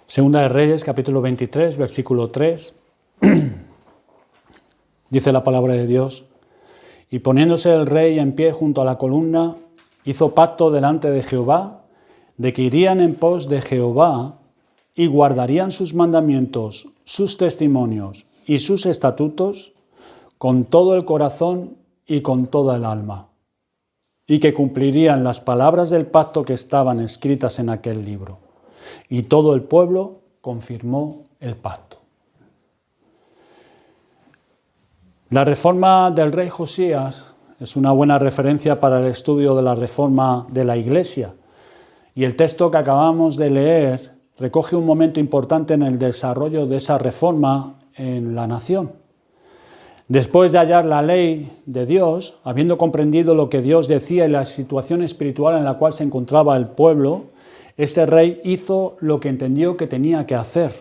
Segunda de Reyes, capítulo 23, versículo 3. Dice la palabra de Dios: y poniéndose el rey en pie junto a la columna, hizo pacto delante de Jehová, de que irían en pos de Jehová y guardarían sus mandamientos, sus testimonios y sus estatutos con todo el corazón y con toda el alma, y que cumplirían las palabras del pacto que estaban escritas en aquel libro. Y todo el pueblo confirmó el pacto. La reforma del rey Josías es una buena referencia para el estudio de la reforma de la Iglesia. Y el texto que acabamos de leer recoge un momento importante en el desarrollo de esa reforma en la nación. Después de hallar la ley de Dios, habiendo comprendido lo que Dios decía y la situación espiritual en la cual se encontraba el pueblo, ese rey hizo lo que entendió que tenía que hacer,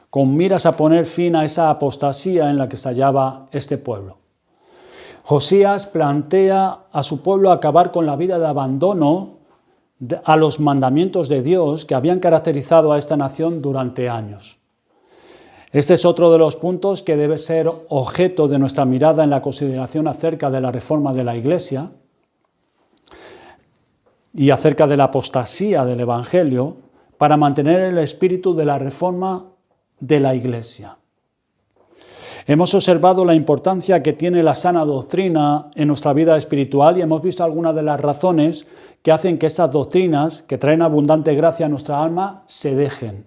con miras a poner fin a esa apostasía en la que se hallaba este pueblo. Josías plantea a su pueblo acabar con la vida de abandono a los mandamientos de Dios que habían caracterizado a esta nación durante años. Este es otro de los puntos que debe ser objeto de nuestra mirada en la consideración acerca de la reforma de la Iglesia y acerca de la apostasía del Evangelio, para mantener el espíritu de la reforma de la Iglesia. Hemos observado la importancia que tiene la sana doctrina en nuestra vida espiritual y hemos visto algunas de las razones que hacen que estas doctrinas, que traen abundante gracia a nuestra alma, se dejen.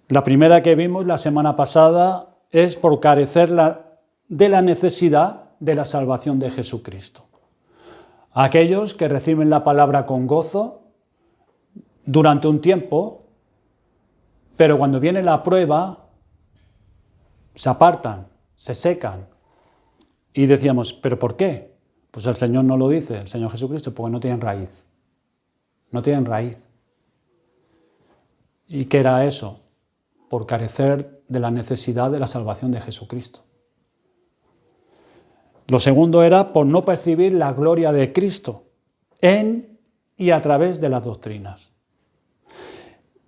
La primera que vimos la semana pasada es por carecer de la necesidad de la salvación de Jesucristo. Aquellos que reciben la palabra con gozo durante un tiempo, pero cuando viene la prueba, se apartan, se secan. Y decíamos, ¿pero por qué? Pues el Señor no lo dice, el Señor Jesucristo, porque no tienen raíz. No tienen raíz. ¿Y qué era eso? Por carecer de la necesidad de la salvación de Jesucristo. Lo segundo era por no percibir la gloria de Cristo en y a través de las doctrinas.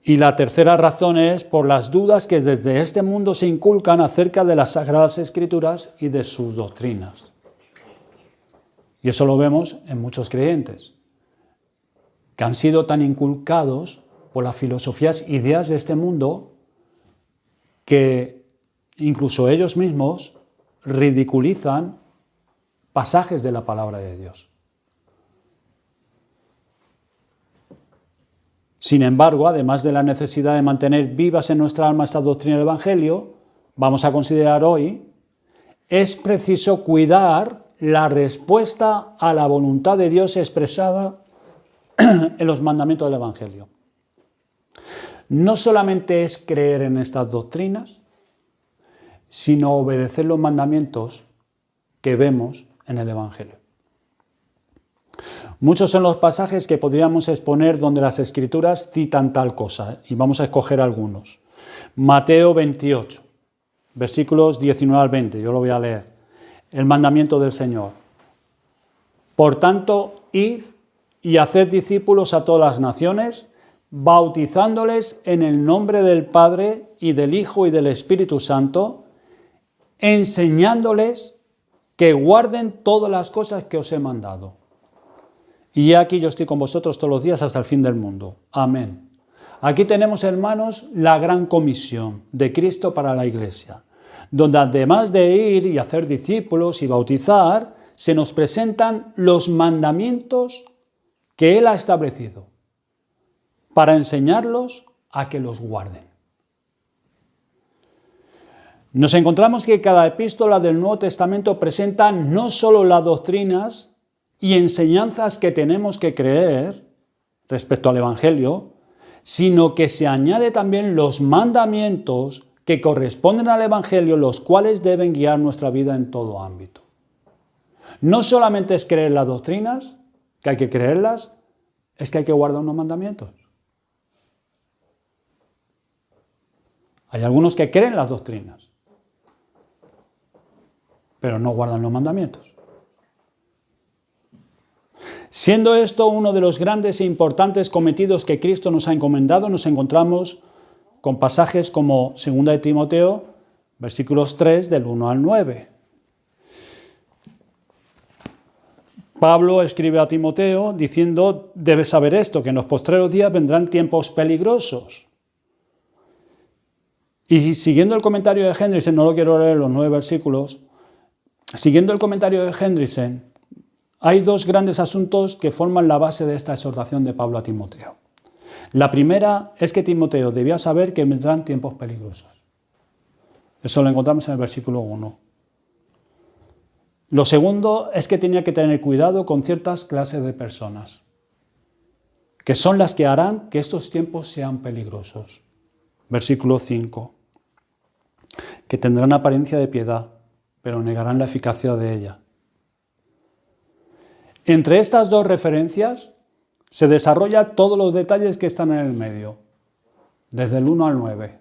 Y la tercera razón es por las dudas que desde este mundo se inculcan acerca de las Sagradas Escrituras y de sus doctrinas. Y eso lo vemos en muchos creyentes, que han sido tan inculcados por las filosofías, ideas de este mundo, que incluso ellos mismos ridiculizan pasajes de la palabra de Dios. Sin embargo, además de la necesidad de mantener vivas en nuestra alma esta doctrina del Evangelio, vamos a considerar hoy, es preciso cuidar la respuesta a la voluntad de Dios expresada en los mandamientos del Evangelio. No solamente es creer en estas doctrinas, sino obedecer los mandamientos que vemos en el Evangelio. Muchos son los pasajes que podríamos exponer donde las Escrituras citan tal cosa, y vamos a escoger algunos. Mateo 28, versículos 19 al 20, yo lo voy a leer. El mandamiento del Señor. Por tanto, id y haced discípulos a todas las naciones, bautizándoles en el nombre del Padre y del Hijo y del Espíritu Santo, enseñándoles que guarden todas las cosas que os he mandado. Y aquí yo estoy con vosotros todos los días hasta el fin del mundo. Amén. Aquí tenemos, hermanos, la gran comisión de Cristo para la Iglesia, donde además de ir y hacer discípulos y bautizar, se nos presentan los mandamientos que Él ha establecido, para enseñarlos a que los guarden. Nos encontramos que cada epístola del Nuevo Testamento presenta no solo las doctrinas y enseñanzas que tenemos que creer respecto al Evangelio, sino que se añade también los mandamientos que corresponden al Evangelio, los cuales deben guiar nuestra vida en todo ámbito. No solamente es creer las doctrinas, que hay que creerlas, es que hay que guardar unos mandamientos. Hay algunos que creen las doctrinas, pero no guardan los mandamientos. Siendo esto uno de los grandes e importantes cometidos que Cristo nos ha encomendado, nos encontramos con pasajes como 2 de Timoteo, versículos 3 del 1 al 9. Pablo escribe a Timoteo diciendo, debes saber esto, que en los postreros días vendrán tiempos peligrosos. Y siguiendo el comentario de Hendriksen, no lo quiero leer los 9 versículos, siguiendo el comentario de Hendriksen, hay dos grandes asuntos que forman la base de esta exhortación de Pablo a Timoteo. La primera es que Timoteo debía saber que vendrán tiempos peligrosos. Eso lo encontramos en el versículo 1. Lo segundo es que tenía que tener cuidado con ciertas clases de personas, que son las que harán que estos tiempos sean peligrosos. Versículo 5. Que tendrán apariencia de piedad, pero negarán la eficacia de ella. Entre estas dos referencias se desarrollan todos los detalles que están en el medio, desde el 1 al 9.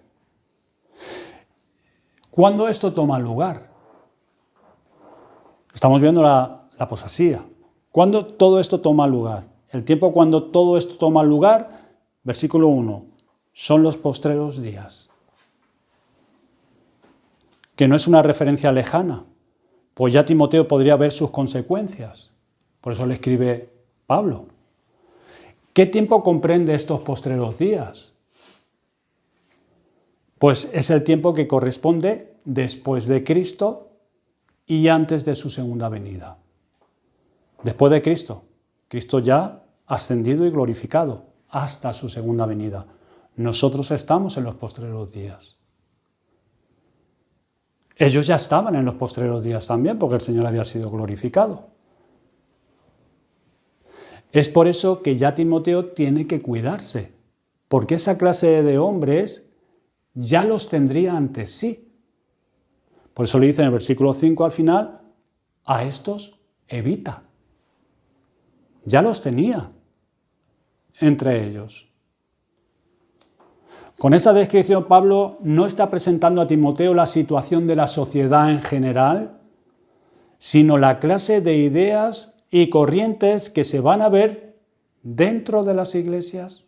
¿Cuándo esto toma lugar? Estamos viendo la apostasía. ¿Cuándo todo esto toma lugar? El tiempo cuando todo esto toma lugar, versículo 1, son los postreros días. Que no es una referencia lejana, pues ya Timoteo podría ver sus consecuencias. Por eso le escribe Pablo. ¿Qué tiempo comprende estos postreros días? Pues es el tiempo que corresponde después de Cristo y antes de su segunda venida. Después de Cristo, Cristo ya ascendido y glorificado hasta su segunda venida. Nosotros estamos en los postreros días. Ellos ya estaban en los postreros días también, porque el Señor había sido glorificado. Es por eso que ya Timoteo tiene que cuidarse, porque esa clase de hombres ya los tendría ante sí. Por eso le dice en el versículo 5 al final, a estos evita. Ya los tenía entre ellos. Con esta descripción Pablo no está presentando a Timoteo la situación de la sociedad en general, sino la clase de ideas y corrientes que se van a ver dentro de las iglesias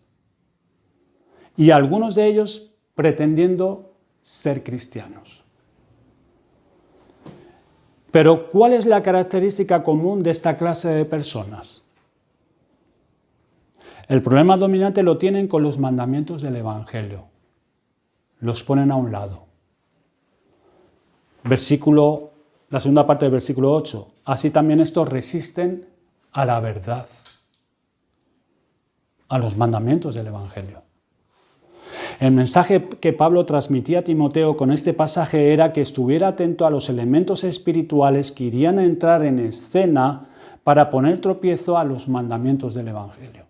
y algunos de ellos pretendiendo ser cristianos. Pero, ¿cuál es la característica común de esta clase de personas? El problema dominante lo tienen con los mandamientos del Evangelio. Los ponen a un lado. La segunda parte del versículo 8. Así también estos resisten a la verdad, a los mandamientos del Evangelio. El mensaje que Pablo transmitía a Timoteo con este pasaje era que estuviera atento a los elementos espirituales que irían a entrar en escena para poner tropiezo a los mandamientos del Evangelio.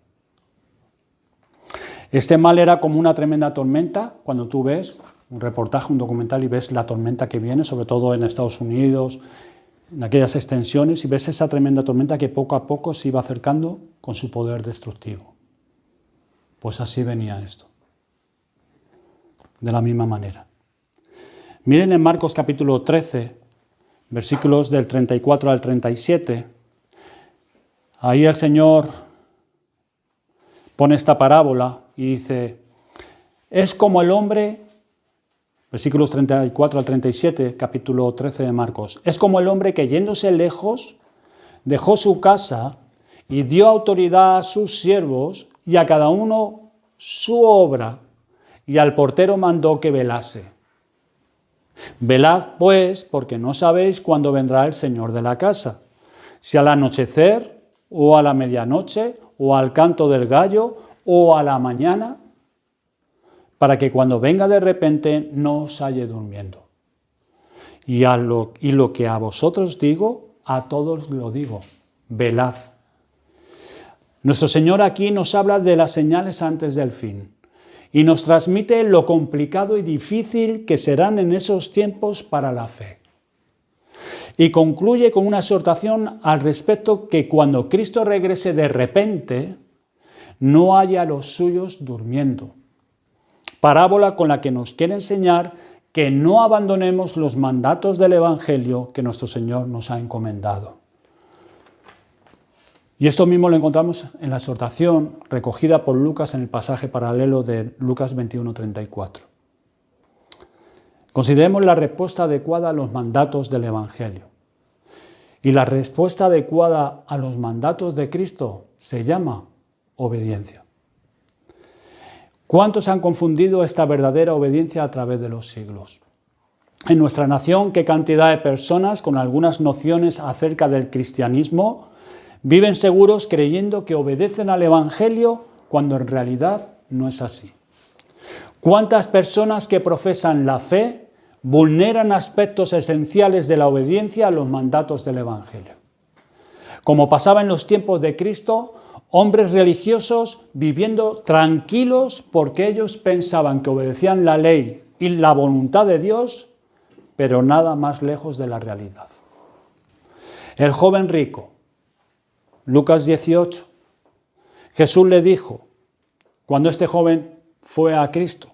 Este mal era como una tremenda tormenta. Cuando tú ves un reportaje, un documental y ves la tormenta que viene, sobre todo en Estados Unidos, en aquellas extensiones, y ves esa tremenda tormenta que poco a poco se iba acercando con su poder destructivo. Pues así venía esto. De la misma manera. Miren en Marcos capítulo 13, versículos del 34 al 37. Ahí el Señor pone esta parábola y dice, es como el hombre, versículos 34 al 37, capítulo 13 de Marcos, es como el hombre que yéndose lejos, dejó su casa y dio autoridad a sus siervos y a cada uno su obra, y al portero mandó que velase. Velad, pues, porque no sabéis cuándo vendrá el Señor de la casa, si al anochecer, o a la medianoche, o al canto del gallo, o a la mañana, para que cuando venga de repente no os halle durmiendo. Y lo que a vosotros digo, a todos lo digo, velad. Nuestro Señor aquí nos habla de las señales antes del fin. Y nos transmite lo complicado y difícil que serán en esos tiempos para la fe. Y concluye con una exhortación al respecto que cuando Cristo regrese de repente, no haya a los suyos durmiendo. Parábola con la que nos quiere enseñar que no abandonemos los mandatos del Evangelio que nuestro Señor nos ha encomendado. Y esto mismo lo encontramos en la exhortación recogida por Lucas en el pasaje paralelo de Lucas 21:34. Consideremos la respuesta adecuada a los mandatos del Evangelio. Y la respuesta adecuada a los mandatos de Cristo se llama obediencia. ¿Cuántos han confundido esta verdadera obediencia a través de los siglos? En nuestra nación, ¿qué cantidad de personas con algunas nociones acerca del cristianismo viven seguros creyendo que obedecen al Evangelio cuando en realidad no es así? ¿Cuántas personas que profesan la fe vulneran aspectos esenciales de la obediencia a los mandatos del Evangelio? Como pasaba en los tiempos de Cristo, hombres religiosos viviendo tranquilos porque ellos pensaban que obedecían la ley y la voluntad de Dios, pero nada más lejos de la realidad. El joven rico, Lucas 18, Jesús le dijo, cuando este joven fue a Cristo,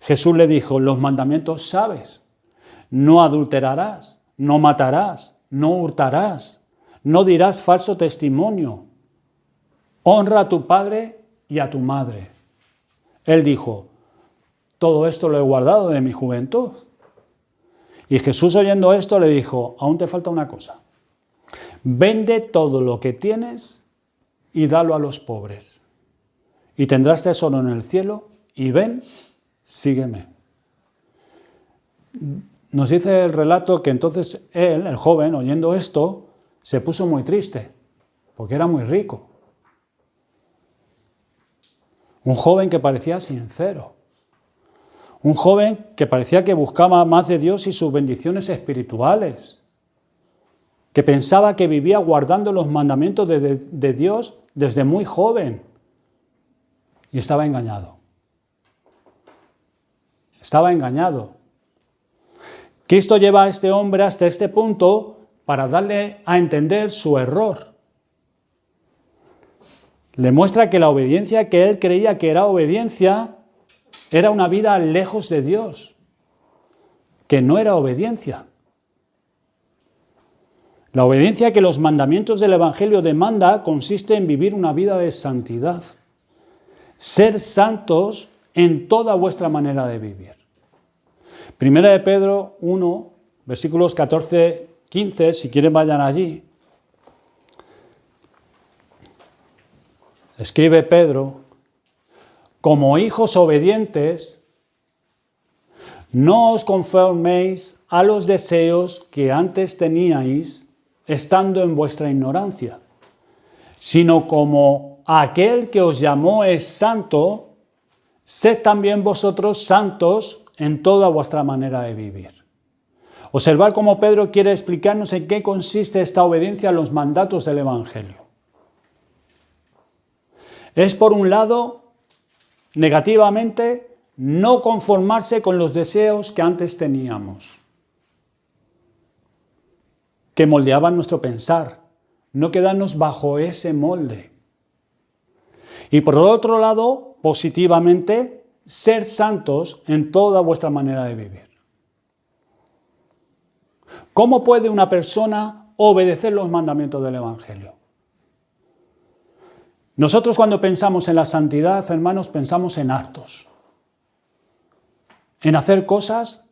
Jesús le dijo, los mandamientos sabes, no adulterarás, no matarás, no hurtarás, no dirás falso testimonio, honra a tu padre y a tu madre. Él dijo, todo esto lo he guardado de mi juventud. Y Jesús, oyendo esto, le dijo, aún te falta una cosa. Vende todo lo que tienes y dalo a los pobres. Y tendrás tesoro en el cielo y ven, sígueme. Nos dice el relato que entonces él, el joven, oyendo esto, se puso muy triste, porque era muy rico. Un joven que parecía sincero. Un joven que parecía que buscaba más de Dios y sus bendiciones espirituales. Que pensaba que vivía guardando los mandamientos de Dios desde muy joven. Y estaba engañado. Estaba engañado. Cristo lleva a este hombre hasta este punto para darle a entender su error. Le muestra que la obediencia que él creía que era obediencia era una vida lejos de Dios, que no era obediencia. La obediencia que los mandamientos del Evangelio demanda consiste en vivir una vida de santidad. Ser santos en toda vuestra manera de vivir. Primera de Pedro 1, versículos 14, 15, si quieren vayan allí. Escribe Pedro, como hijos obedientes, no os conforméis a los deseos que antes teníais estando en vuestra ignorancia, sino como aquel que os llamó es santo, sed también vosotros santos en toda vuestra manera de vivir. Observad cómo Pedro quiere explicarnos en qué consiste esta obediencia a los mandatos del Evangelio. Es, por un lado, negativamente, no conformarse con los deseos que antes teníamos, que moldeaban nuestro pensar, no quedarnos bajo ese molde. Y por otro lado, positivamente, ser santos en toda vuestra manera de vivir. ¿Cómo puede una persona obedecer los mandamientos del Evangelio? Nosotros cuando pensamos en la santidad, hermanos, pensamos en actos, en hacer cosas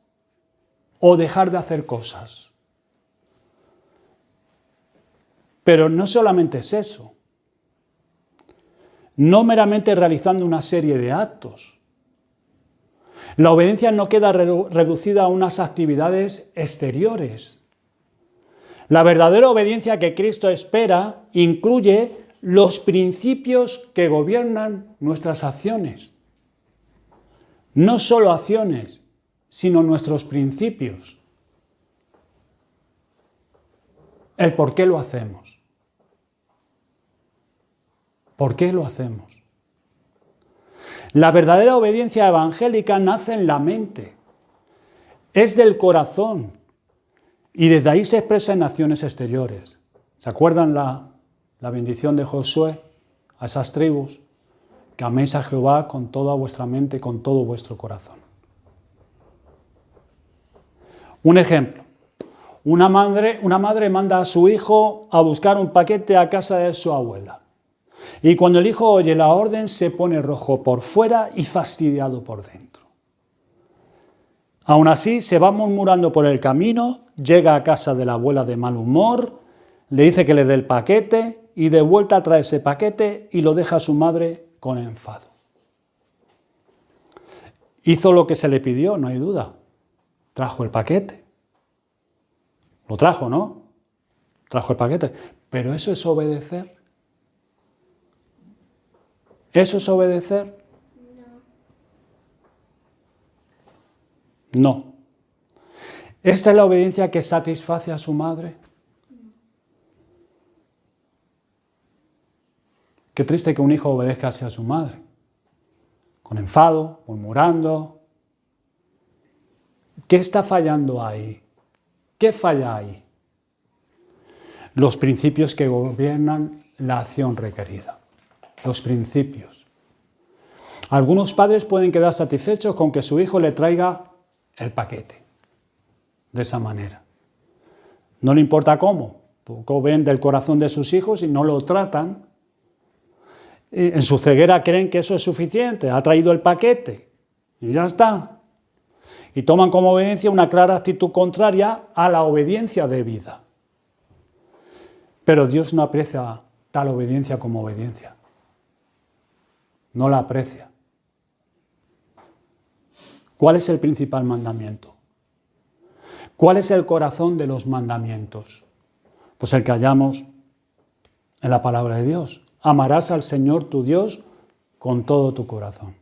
o dejar de hacer cosas. Pero no solamente es eso, no meramente realizando una serie de actos. La obediencia no queda reducida a unas actividades exteriores. La verdadera obediencia que Cristo espera incluye los principios que gobiernan nuestras acciones. No solo acciones, sino nuestros principios. El por qué lo hacemos. ¿Por qué lo hacemos? La verdadera obediencia evangélica nace en la mente, es del corazón y desde ahí se expresa en acciones exteriores. ¿Se acuerdan la bendición de Josué a esas tribus? Que améis a Jehová con toda vuestra mente y con todo vuestro corazón. Un ejemplo. Una madre manda a su hijo a buscar un paquete a casa de su abuela. Y cuando el hijo oye la orden se pone rojo por fuera y fastidiado por dentro. Aún así, se va murmurando por el camino, llega a casa de la abuela de mal humor, le dice que le dé el paquete y de vuelta trae ese paquete y lo deja a su madre con enfado. Hizo lo que se le pidió, no hay duda. Trajo el paquete. Lo trajo, ¿no? Trajo el paquete. Pero ¿eso es obedecer? ¿Eso es obedecer? No. ¿Esta es la obediencia que satisface a su madre? Qué triste que un hijo obedezca así a su madre. Con enfado, murmurando. ¿Qué está fallando ahí? ¿Qué falla ahí? Los principios que gobiernan la acción requerida. Los principios. Algunos padres pueden quedar satisfechos con que su hijo le traiga el paquete. De esa manera. No le importa cómo. Poco ven del corazón de sus hijos y no lo tratan. En su ceguera creen que eso es suficiente. Ha traído el paquete. Y ya está. Y toman como obediencia una clara actitud contraria a la obediencia debida. Pero Dios no aprecia tal obediencia como obediencia. No la aprecia. ¿Cuál es el principal mandamiento? ¿Cuál es el corazón de los mandamientos? Pues el que hallamos en la palabra de Dios. Amarás al Señor tu Dios con todo tu corazón,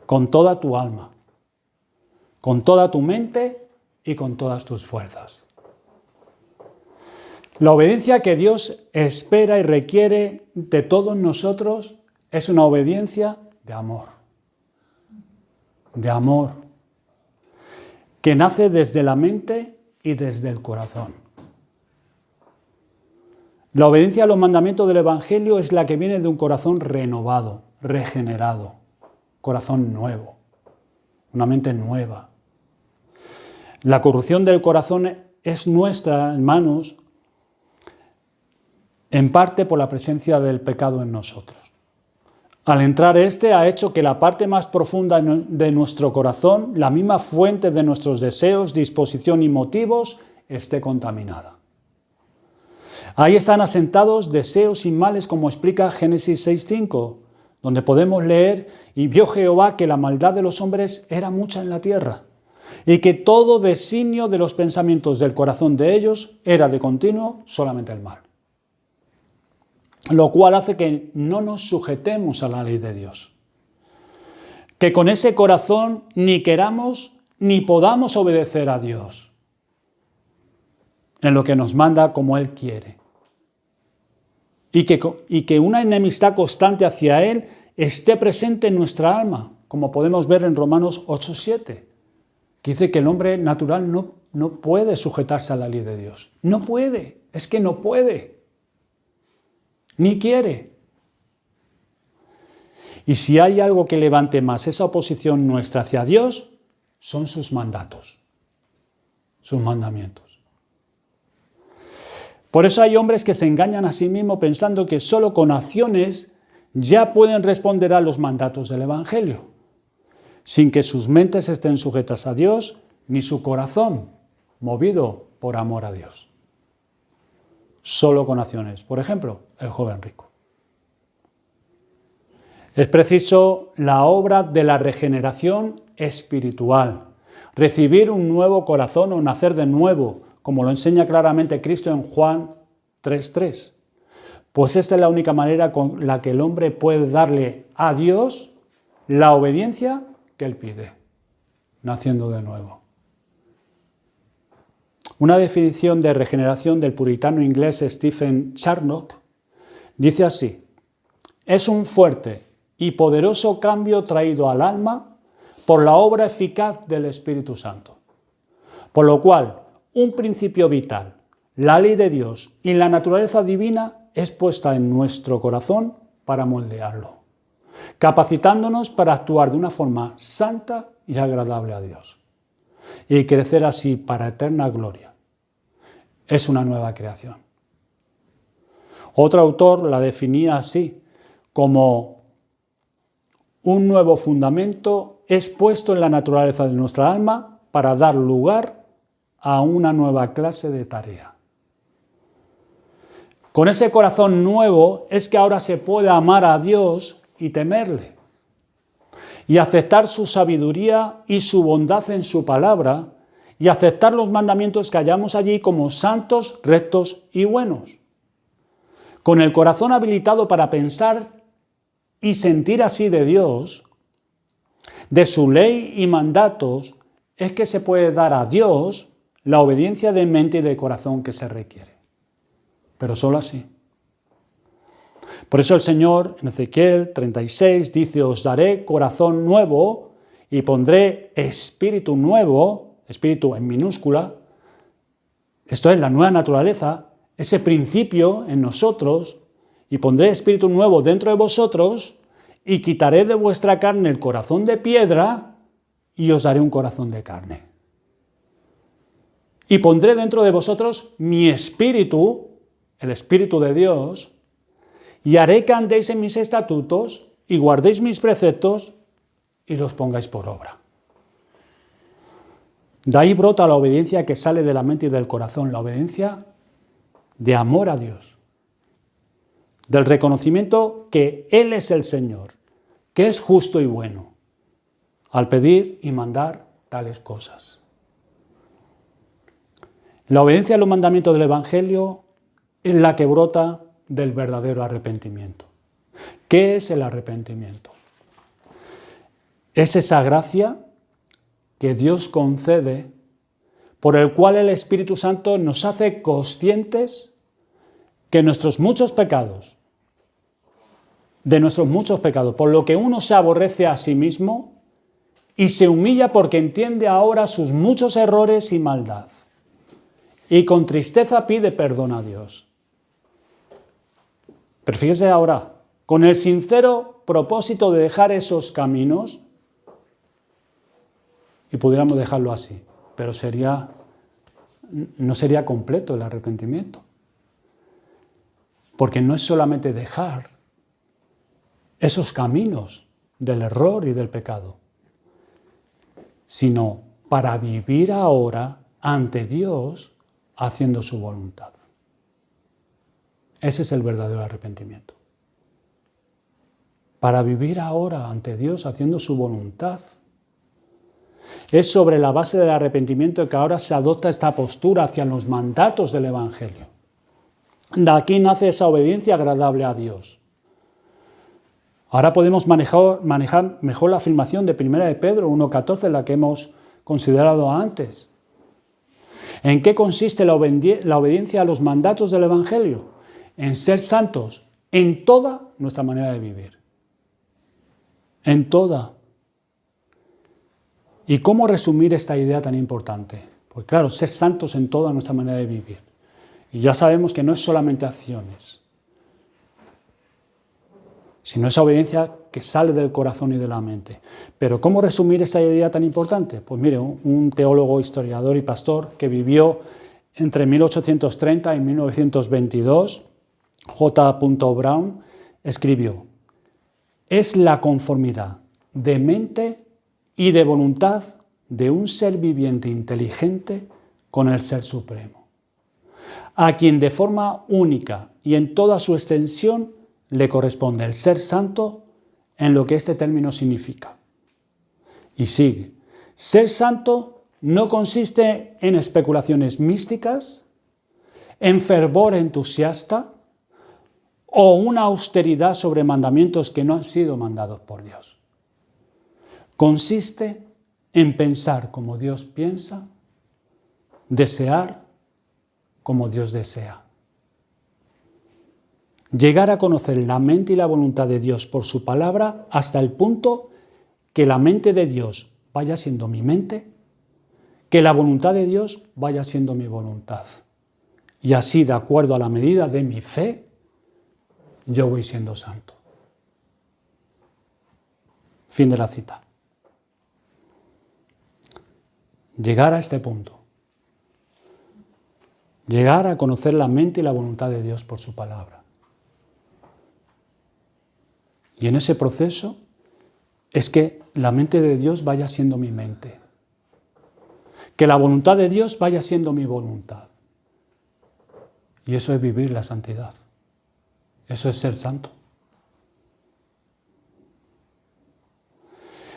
con toda tu alma, con toda tu mente y con todas tus fuerzas. La obediencia que Dios espera y requiere de todos nosotros es una obediencia de amor. De amor. Que nace desde la mente y desde el corazón. La obediencia a los mandamientos del Evangelio es la que viene de un corazón renovado, regenerado, corazón nuevo, una mente nueva. La corrupción del corazón es nuestra, hermanos, en parte por la presencia del pecado en nosotros. Al entrar ha hecho que la parte más profunda de nuestro corazón, la misma fuente de nuestros deseos, disposición y motivos, esté contaminada. Ahí están asentados deseos y males, como explica Génesis 6:5, donde podemos leer: y vio Jehová que la maldad de los hombres era mucha en la tierra, y que todo designio de los pensamientos del corazón de ellos era de continuo solamente el mal. Lo cual hace que no nos sujetemos a la ley de Dios. Que con ese corazón ni queramos ni podamos obedecer a Dios en lo que nos manda como Él quiere. Y que una enemistad constante hacia Él esté presente en nuestra alma, como podemos ver en Romanos 8:7, que dice que el hombre natural no puede sujetarse a la ley de Dios. No puede, es que no puede, ni quiere. Y si hay algo que levante más esa oposición nuestra hacia Dios, son sus mandatos, sus mandamientos. Por eso hay hombres que se engañan a sí mismos pensando que solo con acciones ya pueden responder a los mandatos del Evangelio, sin que sus mentes estén sujetas a Dios, ni su corazón movido por amor a Dios. Solo con acciones. Por ejemplo, el joven rico. Es preciso la obra de la regeneración espiritual, recibir un nuevo corazón o nacer de nuevo, como lo enseña claramente Cristo en Juan 3:3. Pues esta es la única manera con la que el hombre puede darle a Dios la obediencia que Él pide, naciendo de nuevo. Una definición de regeneración del puritano inglés Stephen Charnock dice así: es un fuerte y poderoso cambio traído al alma por la obra eficaz del Espíritu Santo, por lo cual un principio vital, la ley de Dios y la naturaleza divina es puesta en nuestro corazón para moldearlo, capacitándonos para actuar de una forma santa y agradable a Dios, y crecer así para eterna gloria. Es una nueva creación. Otro autor la definía así, como un nuevo fundamento es puesto en la naturaleza de nuestra alma para dar lugar a una nueva clase de tarea. Con ese corazón nuevo es que ahora se puede amar a Dios y temerle, y aceptar su sabiduría y su bondad en su palabra, y aceptar los mandamientos que hallamos allí como santos, rectos y buenos. Con el corazón habilitado para pensar y sentir así de Dios, de su ley y mandatos, es que se puede dar a Dios la obediencia de mente y de corazón que se requiere. Pero solo así. Por eso el Señor en Ezequiel 36 dice: os daré corazón nuevo y pondré espíritu nuevo, espíritu en minúscula. Esto es la nueva naturaleza, ese principio en nosotros, y pondré espíritu nuevo dentro de vosotros y quitaré de vuestra carne el corazón de piedra y os daré un corazón de carne. Y pondré dentro de vosotros mi espíritu, el Espíritu de Dios, y haré que andéis en mis estatutos y guardéis mis preceptos y los pongáis por obra. De ahí brota la obediencia que sale de la mente y del corazón, la obediencia de amor a Dios, del reconocimiento que Él es el Señor, que es justo y bueno, al pedir y mandar tales cosas. La obediencia a los mandamientos del Evangelio es la que brota del verdadero arrepentimiento. ¿Qué es el arrepentimiento? Es esa gracia que Dios concede, por el cual el Espíritu Santo nos hace conscientes que nuestros muchos pecados, por lo que uno se aborrece a sí mismo y se humilla porque entiende ahora sus muchos errores y maldad, y con tristeza pide perdón a Dios. Pero fíjese ahora, con el sincero propósito de dejar esos caminos, y pudiéramos dejarlo así, pero no sería completo el arrepentimiento. Porque no es solamente dejar esos caminos del error y del pecado, sino para vivir ahora ante Dios haciendo su voluntad. Ese es el verdadero arrepentimiento. Para vivir ahora ante Dios haciendo su voluntad. Es sobre la base del arrepentimiento que ahora se adopta esta postura hacia los mandatos del Evangelio. De aquí nace esa obediencia agradable a Dios. Ahora podemos manejar mejor la afirmación de 1 de Pedro 1,14, la que hemos considerado antes. ¿En qué consiste la obediencia a los mandatos del Evangelio? En ser santos en toda nuestra manera de vivir. En toda. ¿Y cómo resumir esta idea tan importante? Pues claro, ser santos en toda nuestra manera de vivir. Y ya sabemos que no es solamente acciones, sino esa obediencia que sale del corazón y de la mente. Pero ¿cómo resumir esta idea tan importante? Pues mire, un teólogo, historiador y pastor que vivió entre 1830 y 1922, J. Brown, escribió: es la conformidad de mente y de voluntad de un ser viviente inteligente con el Ser Supremo, a quien de forma única y en toda su extensión le corresponde el ser santo en lo que este término significa. Y sigue: ser santo no consiste en especulaciones místicas, en fervor entusiasta o una austeridad sobre mandamientos que no han sido mandados por Dios. Consiste en pensar como Dios piensa, desear como Dios desea. Llegar a conocer la mente y la voluntad de Dios por su palabra hasta el punto que la mente de Dios vaya siendo mi mente, que la voluntad de Dios vaya siendo mi voluntad. Y así, de acuerdo a la medida de mi fe, yo voy siendo santo. Fin de la cita. Llegar a este punto. Llegar a conocer la mente y la voluntad de Dios por su palabra. Y en ese proceso es que la mente de Dios vaya siendo mi mente. Que la voluntad de Dios vaya siendo mi voluntad. Y eso es vivir la santidad. Eso es ser santo.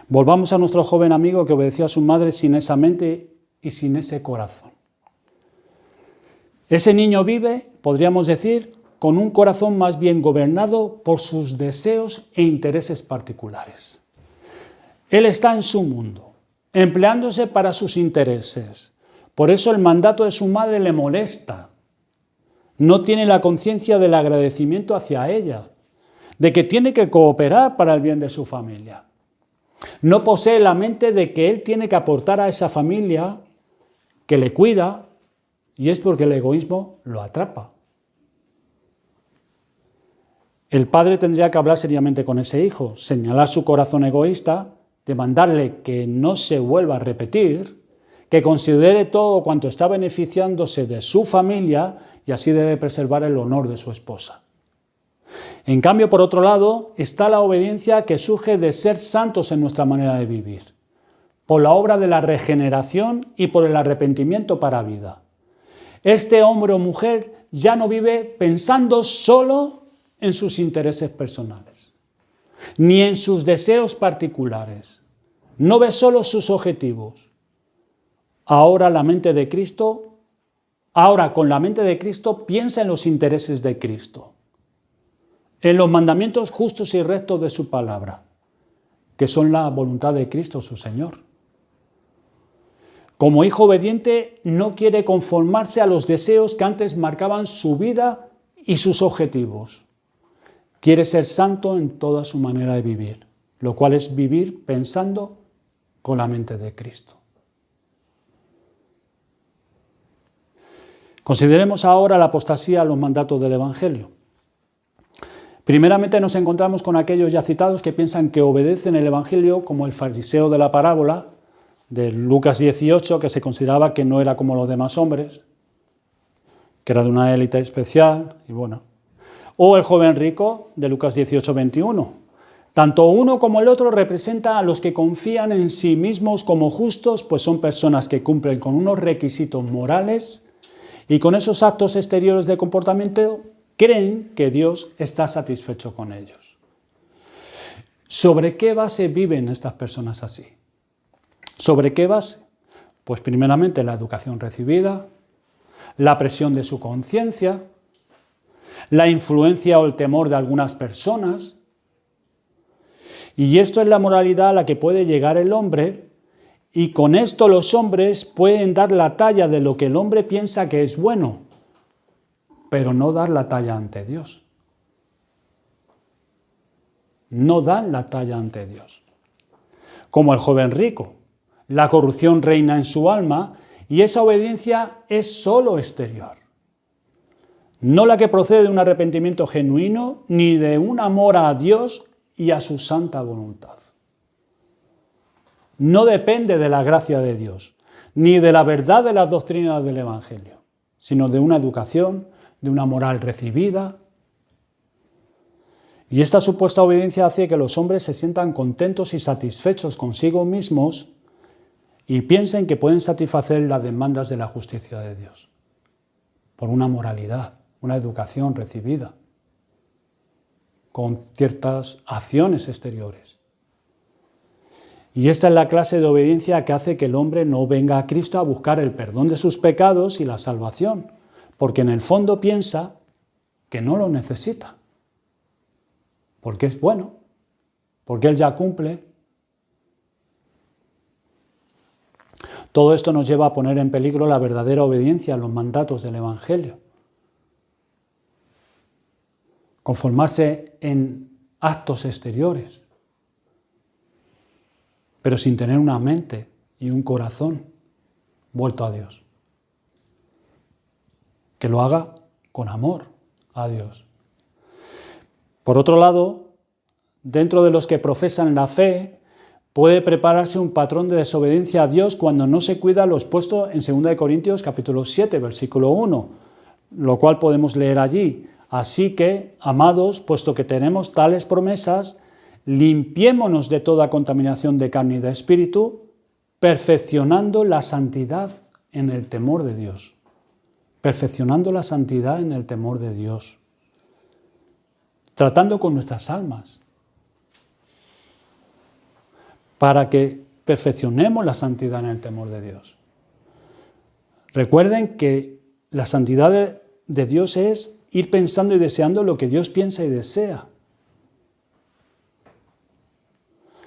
Volvamos a nuestro joven amigo que obedeció a su madre sin esa mente y sin ese corazón. Ese niño vive, podríamos decir, con un corazón más bien gobernado por sus deseos e intereses particulares. Él está en su mundo, empleándose para sus intereses. Por eso el mandato de su madre le molesta. No tiene la conciencia del agradecimiento hacia ella, de que tiene que cooperar para el bien de su familia. No posee la mente de que él tiene que aportar a esa familia que le cuida, y es porque el egoísmo lo atrapa. El padre tendría que hablar seriamente con ese hijo, señalar su corazón egoísta, demandarle que no se vuelva a repetir, que considere todo cuanto está beneficiándose de su familia y así debe preservar el honor de su esposa. En cambio, por otro lado, está la obediencia que surge de ser santos en nuestra manera de vivir, por la obra de la regeneración y por el arrepentimiento para vida. Este hombre o mujer ya no vive pensando solo en sus intereses personales, ni en sus deseos particulares. No ve solo sus objetivos. Ahora con la mente de Cristo piensa en los intereses de Cristo, en los mandamientos justos y rectos de su palabra, que son la voluntad de Cristo, su Señor. Como hijo obediente, no quiere conformarse a los deseos que antes marcaban su vida y sus objetivos. Quiere ser santo en toda su manera de vivir, lo cual es vivir pensando con la mente de Cristo. Consideremos ahora la apostasía a los mandatos del Evangelio. Primeramente nos encontramos con aquellos ya citados que piensan que obedecen el Evangelio como el fariseo de la parábola de Lucas 18, que se consideraba que no era como los demás hombres, que era de una élite especial, y bueno. O el joven rico de Lucas 18, 21. Tanto uno como el otro representan a los que confían en sí mismos como justos, pues son personas que cumplen con unos requisitos morales y con esos actos exteriores de comportamiento creen que Dios está satisfecho con ellos. ¿Sobre qué base viven estas personas así? ¿Sobre qué base? Pues primeramente la educación recibida, la presión de su conciencia, la influencia o el temor de algunas personas. Y esto es la moralidad a la que puede llegar el hombre, y con esto los hombres pueden dar la talla de lo que el hombre piensa que es bueno, pero no dar la talla ante Dios. No dan la talla ante Dios. Como el joven rico, la corrupción reina en su alma y esa obediencia es solo exterior. No la que procede de un arrepentimiento genuino ni de un amor a Dios y a su santa voluntad. No depende de la gracia de Dios, ni de la verdad de las doctrinas del Evangelio, sino de una educación, de una moral recibida. Y esta supuesta obediencia hace que los hombres se sientan contentos y satisfechos consigo mismos y piensen que pueden satisfacer las demandas de la justicia de Dios por una moralidad, una educación recibida, con ciertas acciones exteriores. Y esta es la clase de obediencia que hace que el hombre no venga a Cristo a buscar el perdón de sus pecados y la salvación, porque en el fondo piensa que no lo necesita, porque es bueno, porque Él ya cumple. Todo esto nos lleva a poner en peligro la verdadera obediencia a los mandatos del Evangelio. Conformarse en actos exteriores, pero sin tener una mente y un corazón vuelto a Dios. Que lo haga con amor a Dios. Por otro lado, dentro de los que profesan la fe, puede prepararse un patrón de desobediencia a Dios cuando no se cuida lo expuesto en 2 Corintios capítulo 7, versículo 1, lo cual podemos leer allí. Así que, amados, puesto que tenemos tales promesas, limpiémonos de toda contaminación de carne y de espíritu, perfeccionando la santidad en el temor de Dios. Perfeccionando la santidad en el temor de Dios. Tratando con nuestras almas. Para que perfeccionemos la santidad en el temor de Dios. Recuerden que la santidad de Dios es ir pensando y deseando lo que Dios piensa y desea.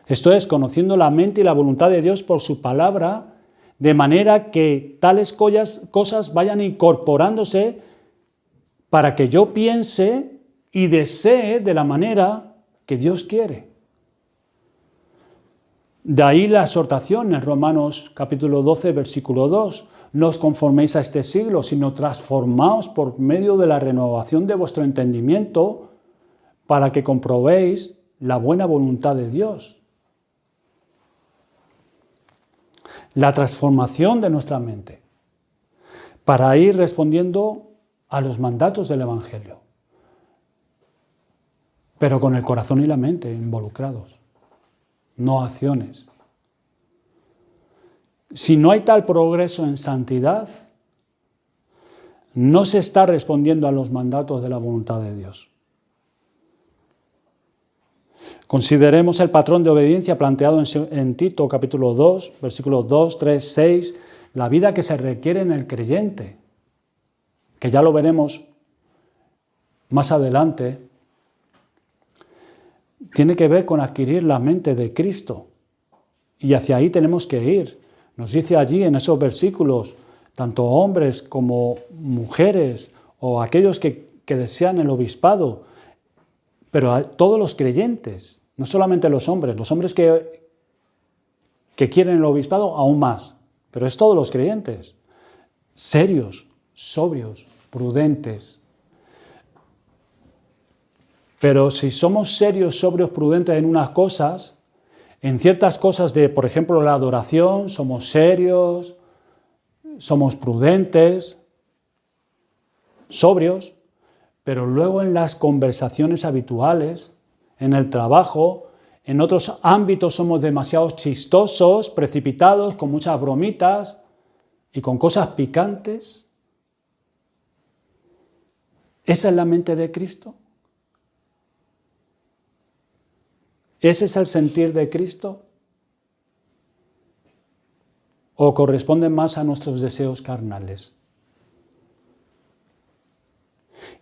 Esto es, conociendo la mente y la voluntad de Dios por su palabra, de manera que tales cosas vayan incorporándose para que yo piense y desee de la manera que Dios quiere. De ahí la exhortación en Romanos capítulo 12, versículo 2. No os conforméis a este siglo, sino transformaos por medio de la renovación de vuestro entendimiento para que comprobéis la buena voluntad de Dios. La transformación de nuestra mente para ir respondiendo a los mandatos del Evangelio, pero con el corazón y la mente involucrados, no acciones. Si no hay tal progreso en santidad, no se está respondiendo a los mandatos de la voluntad de Dios. Consideremos el patrón de obediencia planteado en Tito capítulo 2, versículos 2, 3, 6, la vida que se requiere en el creyente, que ya lo veremos más adelante, tiene que ver con adquirir la mente de Cristo. Y hacia ahí tenemos que ir. Nos dice allí en esos versículos, tanto hombres como mujeres o aquellos que desean el obispado, pero a todos los creyentes, no solamente los hombres que quieren el obispado aún más, pero es todos los creyentes, serios, sobrios, prudentes. Pero si somos serios, sobrios, prudentes en unas cosas, en ciertas cosas de, por ejemplo, la adoración, somos serios, somos prudentes, sobrios, pero luego en las conversaciones habituales, en el trabajo, en otros ámbitos somos demasiado chistosos, precipitados, con muchas bromitas y con cosas picantes. ¿Esa es la mente de Cristo? ¿Ese es el sentir de Cristo? ¿O corresponde más a nuestros deseos carnales?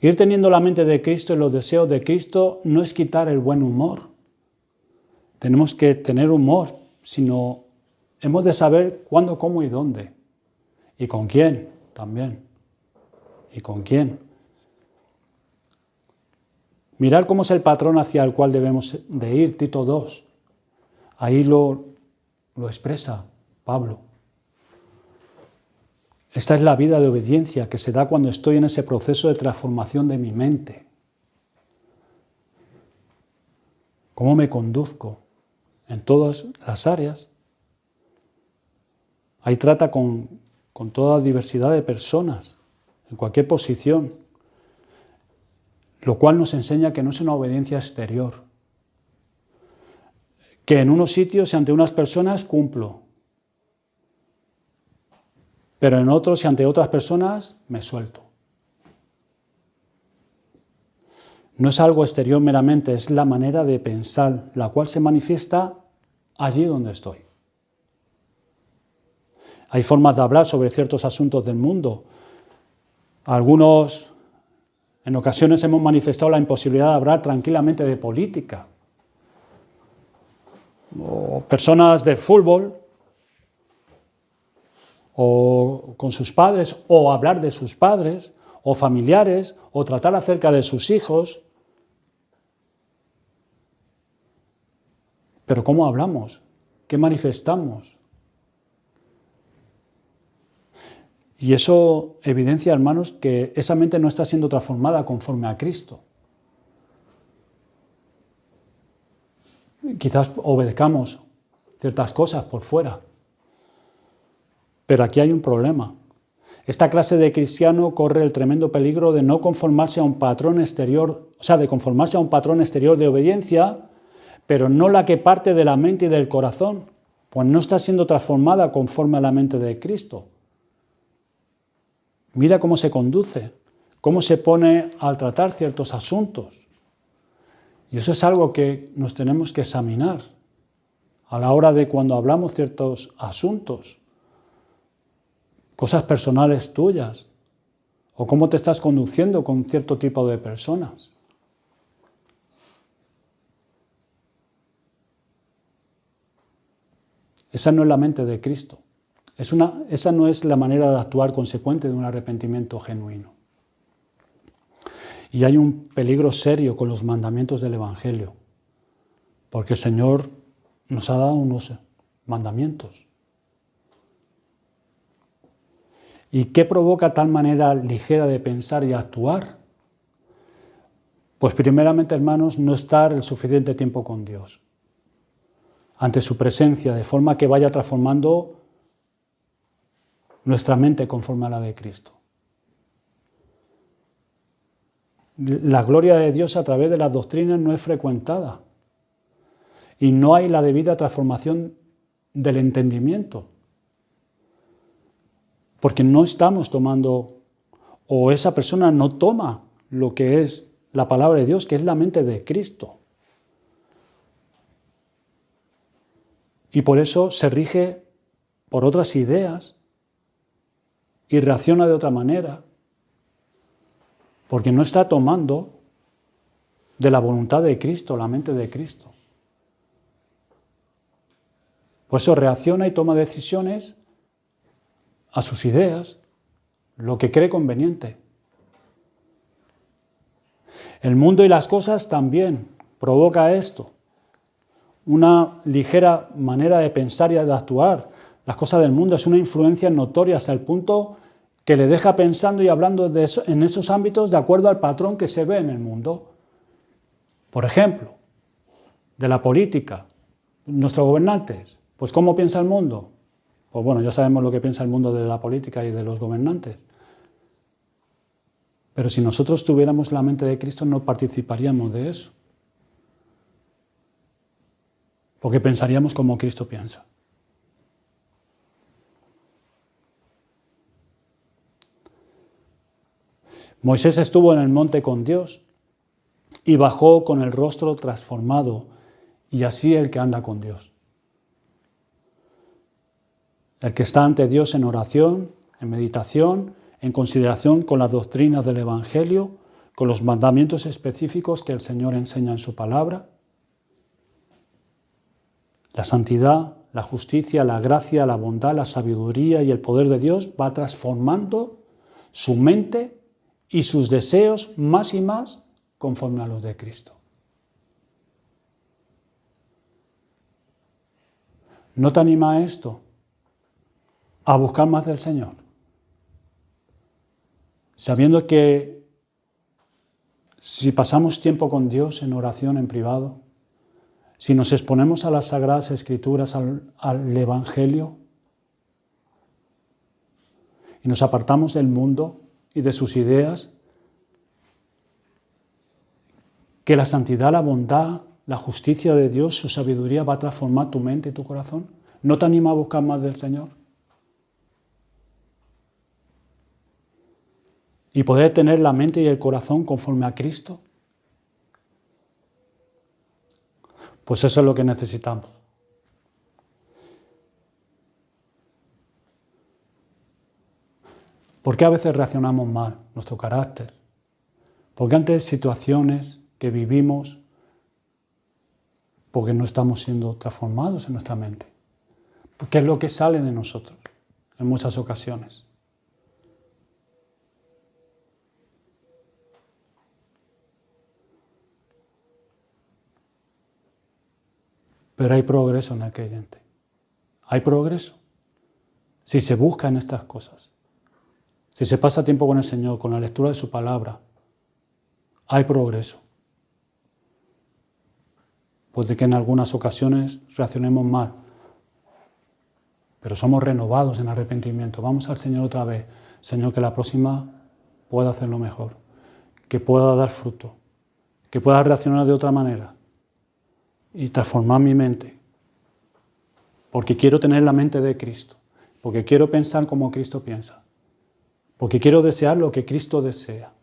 Ir teniendo la mente de Cristo y los deseos de Cristo no es quitar el buen humor. Tenemos que tener humor, sino hemos de saber cuándo, cómo y dónde. Y con quién también. Y con quién. Mirad cómo es el patrón hacia el cual debemos de ir, Tito 2. Ahí lo expresa Pablo. Esta es la vida de obediencia que se da cuando estoy en ese proceso de transformación de mi mente. ¿Cómo me conduzco en todas las áreas? Ahí trata con toda diversidad de personas, en cualquier posición, lo cual nos enseña que no es una obediencia exterior, que en unos sitios y ante unas personas cumplo, pero en otros y ante otras personas me suelto. No es algo exterior meramente, es la manera de pensar, la cual se manifiesta allí donde estoy. Hay formas de hablar sobre ciertos asuntos del mundo. Algunos, en ocasiones, hemos manifestado la imposibilidad de hablar tranquilamente de política. O personas de fútbol, o con sus padres, o hablar de sus padres, o familiares, o tratar acerca de sus hijos. Pero ¿cómo hablamos? ¿Qué manifestamos? Y eso evidencia, hermanos, que esa mente no está siendo transformada conforme a Cristo. Quizás obedezcamos ciertas cosas por fuera, pero aquí hay un problema. Esta clase de cristiano corre el tremendo peligro de no conformarse a un patrón exterior, de conformarse a un patrón exterior de obediencia, pero no la que parte de la mente y del corazón, pues no está siendo transformada conforme a la mente de Cristo. Mira cómo se conduce, cómo se pone al tratar ciertos asuntos. Y eso es algo que nos tenemos que examinar a la hora de cuando hablamos ciertos asuntos, cosas personales tuyas, o cómo te estás conduciendo con cierto tipo de personas. Esa no es la mente de Cristo. Esa no es la manera de actuar consecuente de un arrepentimiento genuino. Y hay un peligro serio con los mandamientos del Evangelio, porque el Señor nos ha dado unos mandamientos. ¿Y qué provoca tal manera ligera de pensar y actuar? Pues primeramente, hermanos, no estar el suficiente tiempo con Dios, ante su presencia, de forma que vaya transformando nuestra mente conforme a la de Cristo. La gloria de Dios a través de las doctrinas no es frecuentada y no hay la debida transformación del entendimiento, porque no estamos tomando, o esa persona no toma lo que es la palabra de Dios, que es la mente de Cristo. Y por eso se rige por otras ideas y reacciona de otra manera, porque no está tomando de la voluntad de Cristo, la mente de Cristo. Por eso reacciona y toma decisiones a sus ideas, lo que cree conveniente. El mundo y las cosas también provoca esto, una ligera manera de pensar y de actuar. Las cosas del mundo es una influencia notoria hasta el punto que le deja pensando y hablando en esos ámbitos de acuerdo al patrón que se ve en el mundo. Por ejemplo, de la política, nuestros gobernantes, pues ¿cómo piensa el mundo? Pues bueno, ya sabemos lo que piensa el mundo de la política y de los gobernantes. Pero si nosotros tuviéramos la mente de Cristo no participaríamos de eso, porque pensaríamos como Cristo piensa. Moisés estuvo en el monte con Dios y bajó con el rostro transformado, y así el que anda con Dios. El que está ante Dios en oración, en meditación, en consideración con las doctrinas del Evangelio, con los mandamientos específicos que el Señor enseña en su palabra. La santidad, la justicia, la gracia, la bondad, la sabiduría y el poder de Dios va transformando su mente y sus deseos más y más conforme a los de Cristo. ¿No te anima esto a buscar más del Señor? Sabiendo que si pasamos tiempo con Dios en oración, en privado, si nos exponemos a las Sagradas Escrituras, al Evangelio, y nos apartamos del mundo y de sus ideas, que la santidad, la bondad, la justicia de Dios, su sabiduría va a transformar tu mente y tu corazón. ¿No te anima a buscar más del Señor? Y poder tener la mente y el corazón conforme a Cristo. Pues eso es lo que necesitamos. ¿Por qué a veces reaccionamos mal? Nuestro carácter. Porque ante situaciones que vivimos, porque no estamos siendo transformados en nuestra mente. Porque es lo que sale de nosotros en muchas ocasiones. Pero hay progreso en el creyente. Hay progreso. Si se busca en estas cosas. Si se pasa tiempo con el Señor, con la lectura de su palabra, hay progreso. Puede que en algunas ocasiones reaccionemos mal, pero somos renovados en arrepentimiento. Vamos al Señor otra vez. Señor, que la próxima pueda hacerlo mejor, que pueda dar fruto, que pueda reaccionar de otra manera. y transformar mi mente, porque quiero tener la mente de Cristo, porque quiero pensar como Cristo piensa, porque quiero desear lo que Cristo desea.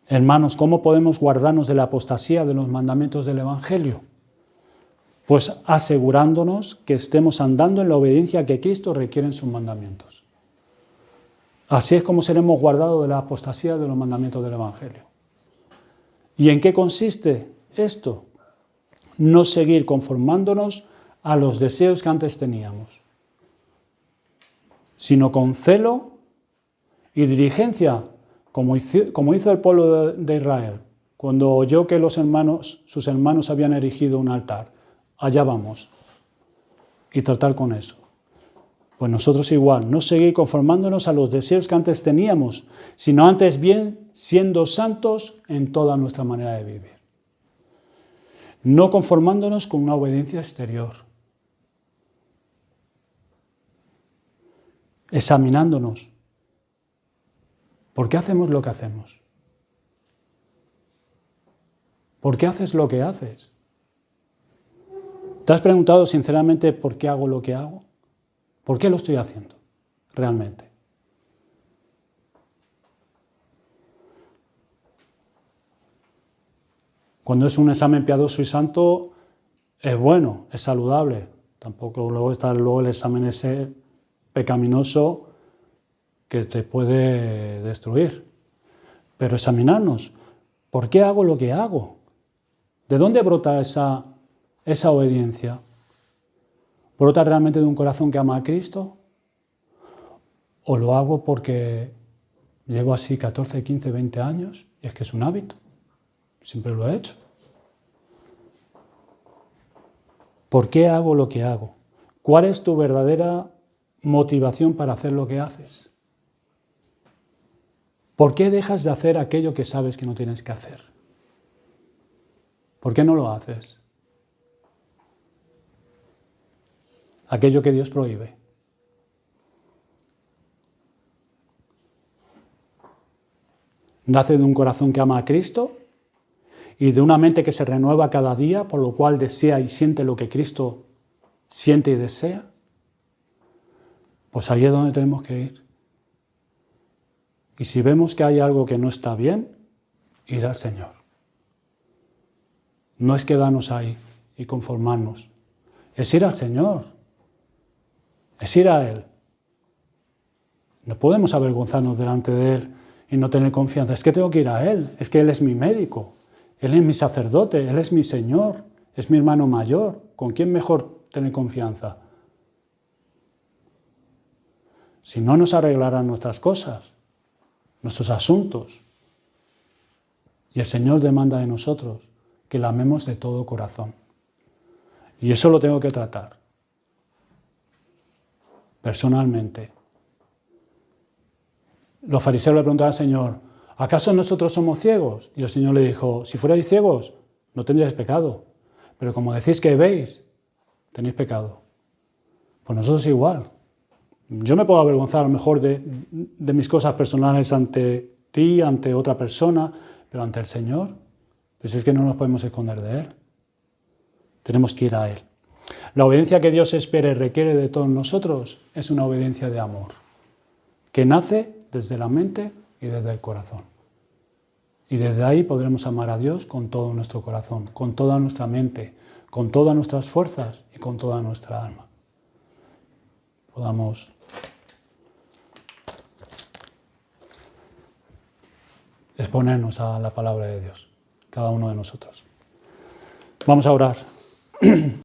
Hermanos, ¿cómo podemos guardarnos de la apostasía de los mandamientos del Evangelio? Pues asegurándonos que estemos andando en la obediencia que Cristo requiere en sus mandamientos. Así es como seremos guardados de la apostasía de los mandamientos del Evangelio. ¿Y en qué consiste esto? No seguir conformándonos a los deseos que antes teníamos, sino con celo y diligencia, como hizo el pueblo de Israel, cuando oyó que sus hermanos habían erigido un altar. Allá vamos, y tratar con eso. Pues nosotros igual, no seguir conformándonos a los deseos que antes teníamos, sino antes bien siendo santos en toda nuestra manera de vivir. No conformándonos con una obediencia exterior. Examinándonos. ¿Por qué hacemos lo que hacemos? ¿Por qué haces lo que haces? ¿Te has preguntado sinceramente por qué hago lo que hago? ¿Por qué lo estoy haciendo realmente? Cuando es un examen piadoso y santo, es bueno, es saludable. Tampoco luego está el examen ese pecaminoso que te puede destruir. Pero examinarnos, ¿por qué hago lo que hago? ¿De dónde brota esa obediencia? ¿Brota realmente de un corazón que ama a Cristo? ¿O lo hago porque llevo así 14, 15, 20 años y es que es un hábito? Siempre lo he hecho. ¿Por qué hago lo que hago? ¿Cuál es tu verdadera motivación para hacer lo que haces? ¿Por qué dejas de hacer aquello que sabes que no tienes que hacer? ¿Por qué no lo haces? Aquello que Dios prohíbe. Nace de un corazón que ama a Cristo y de una mente que se renueva cada día, por lo cual desea y siente lo que Cristo siente y desea. Pues ahí es donde tenemos que ir. Y si vemos que hay algo que no está bien, ir al Señor. No es quedarnos ahí y conformarnos. Es ir al Señor. Es ir a Él. No podemos avergonzarnos delante de Él y no tener confianza. Es que tengo que ir a Él. Es que Él es mi médico. Él es mi sacerdote. Él es mi Señor. Es mi hermano mayor. ¿Con quién mejor tener confianza? Si no, nos arreglarán nuestras cosas, nuestros asuntos. Y el Señor demanda de nosotros que la amemos de todo corazón. Y eso lo tengo que tratar personalmente. Los fariseos le preguntaron al Señor, ¿acaso nosotros somos ciegos? Y el Señor le dijo, si fuerais ciegos, no tendríais pecado. Pero como decís que veis, tenéis pecado. Pues nosotros igual. Yo me puedo avergonzar a lo mejor de mis cosas personales ante ti, ante otra persona, pero ante el Señor, pues es que no nos podemos esconder de Él. Tenemos que ir a Él. La obediencia que Dios espera y requiere de todos nosotros es una obediencia de amor, que nace desde la mente y desde el corazón. Y desde ahí podremos amar a Dios con todo nuestro corazón, con toda nuestra mente, con todas nuestras fuerzas y con toda nuestra alma. Podamos exponernos a la palabra de Dios, cada uno de nosotros. Vamos a orar.